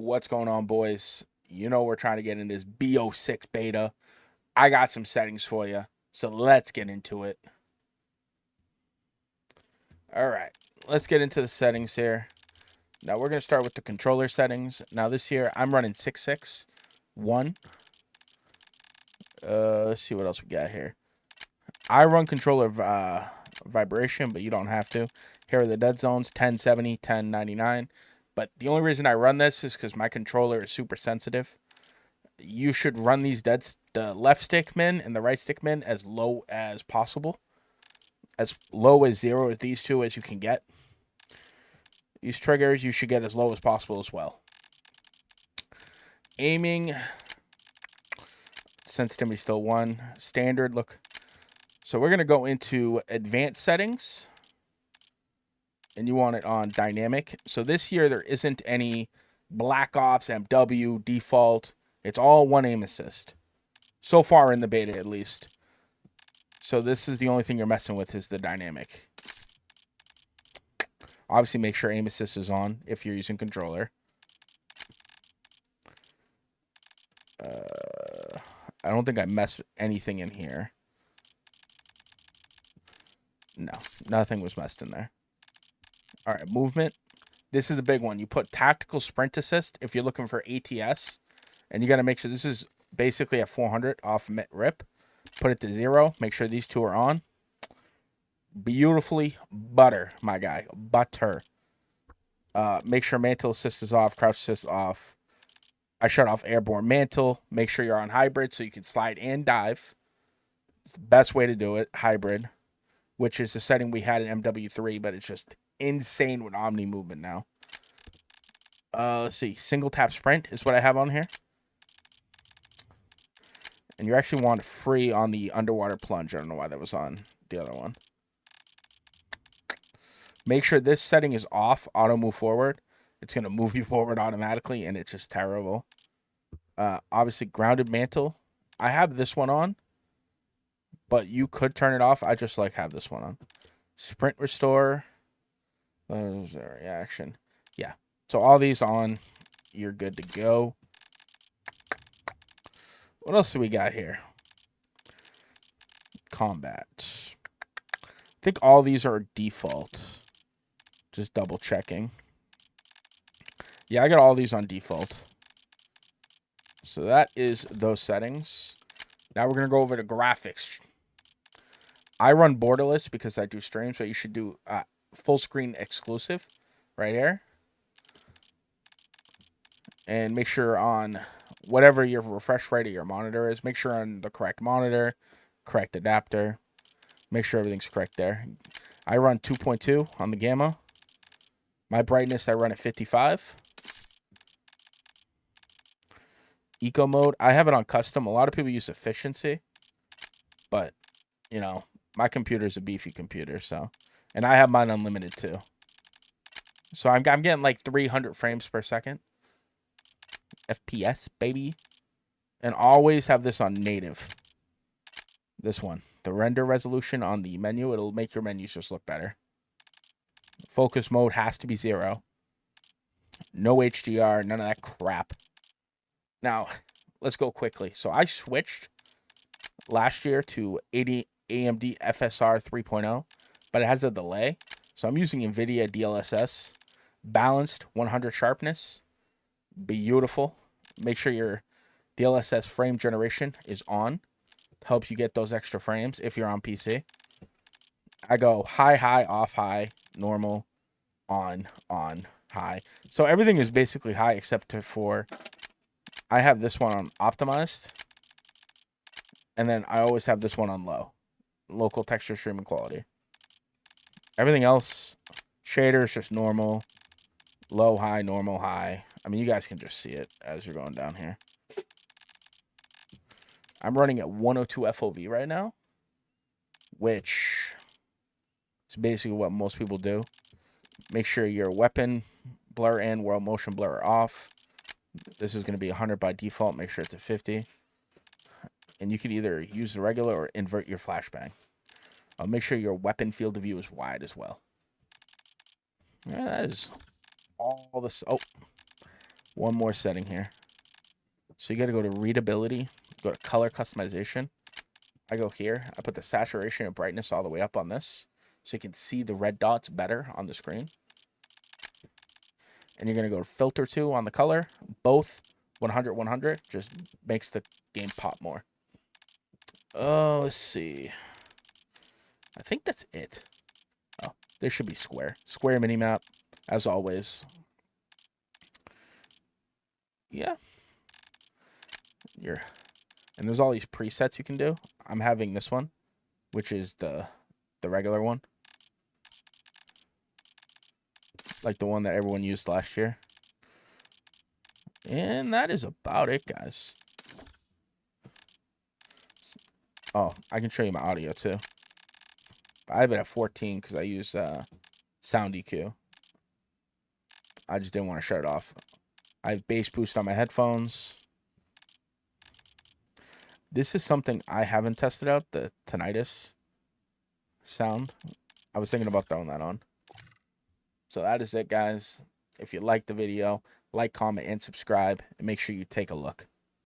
What's going on, boys? You know we're trying to get in this BO6 beta. I got some settings for you, so let's get into it. All right, let's get into the settings here. Now we're going to start with the controller settings. Now this here, I'm running 661. Let's see what else we got here. I run controller vibration, but you don't have to. Here are the dead zones, 1070, 1099. But the only reason I run this is because my controller is super sensitive. You should run these the left stick min and the right stick min as low as possible. As low as 0 as these two as you can get. These triggers you should get as low as possible as well. Aiming, sensitivity still 1. Standard, look. So we're going to go into advanced settings. And you want it on dynamic. So this year there isn't any Black Ops, MW, default. It's all one aim assist. So far in the beta, at least. So this is the only thing you're messing with is the dynamic. Obviously, make sure aim assist is on if you're using controller. I don't think I messed with anything in here. No, nothing was messed in there. All right, movement. This is a big one. You put tactical sprint assist if you're looking for ATS. And you got to make sure this is basically at 400 off rip. Put it to 0. Make sure these two are on. Beautifully butter, my guy. Butter. Make sure mantle assist is off. Crouch assist off. I shut off airborne mantle. Make sure you're on hybrid so you can slide and dive. It's the best way to do it. Hybrid. Which is the setting we had in MW3. But it's just insane with Omni movement now. Let's see. Single tap sprint is what I have on here. And you actually want free on the underwater plunge. I don't know why that was on the other one. Make sure this setting is off. Auto move forward. It's going to move you forward automatically, and it's just terrible. Obviously, grounded mantle. I have this one on, but you could turn it off. I just have this one on. Sprint restore. Reaction. Yeah. So all these on. You're good to go. What else do we got here? Combat. I think all these are default. Just double checking. Yeah, I got all these on default. So that is those settings. Now we're going to go over to graphics. I run borderless because I do streams, but you should do full screen exclusive right here. And make sure on whatever your refresh rate of your monitor is, make sure on the correct monitor, correct adapter. Make sure everything's correct there. I run 2.2 on the gamma. My brightness, I run at 55. Eco mode, I have it on custom. A lot of people use efficiency. But, you know, my computer's a beefy computer, so. And I have mine unlimited too. So I'm getting like 300 frames per second. FPS, baby. And always have this on native. This one. The render resolution on the menu. It'll make your menus just look better. Focus mode has to be 0. No HDR. None of that crap. Now, let's go quickly. So I switched last year to AMD FSR 3.0. But it has a delay. So I'm using NVIDIA DLSS. Balanced 100 sharpness. Beautiful. Make sure your DLSS frame generation is on. Help you get those extra frames if you're on PC. I go high, off, high, normal, on, high. So everything is basically high except for I have this one on optimized. And then I always have this one on low. Local texture streaming quality. Everything else, shaders just normal. Low, high, normal, high. I mean, you guys can just see it as you're going down here. I'm running at 102 FOV right now, which is basically what most people do. Make sure your weapon blur and world motion blur are off. This is going to be 100 by default. Make sure it's at 50. And you can either use the regular or invert your flashbang. Make sure your weapon field of view is wide as well. Yeah, that is all this. Oh, one more setting here. So you got to go to readability, go to color customization. I go here. I put the saturation and brightness all the way up on this so you can see the red dots better on the screen. And you're going to go to filter 2 on the color. Both 100, 100. Just makes the game pop more. Oh, let's see. I think that's it. Oh, there should be square. Square minimap, as always. Yeah. And there's all these presets you can do. I'm having this one, which is the regular one. Like the one that everyone used last year. And that is about it, guys. Oh, I can show you my audio, too. I have it at 14 because I use sound EQ. I just didn't want to shut it off. I have bass boost on my headphones. This is something I haven't tested out, the tinnitus sound. I was thinking about throwing that on. So that is it, guys. If you liked the video, like, comment, and subscribe. And make sure you take a look.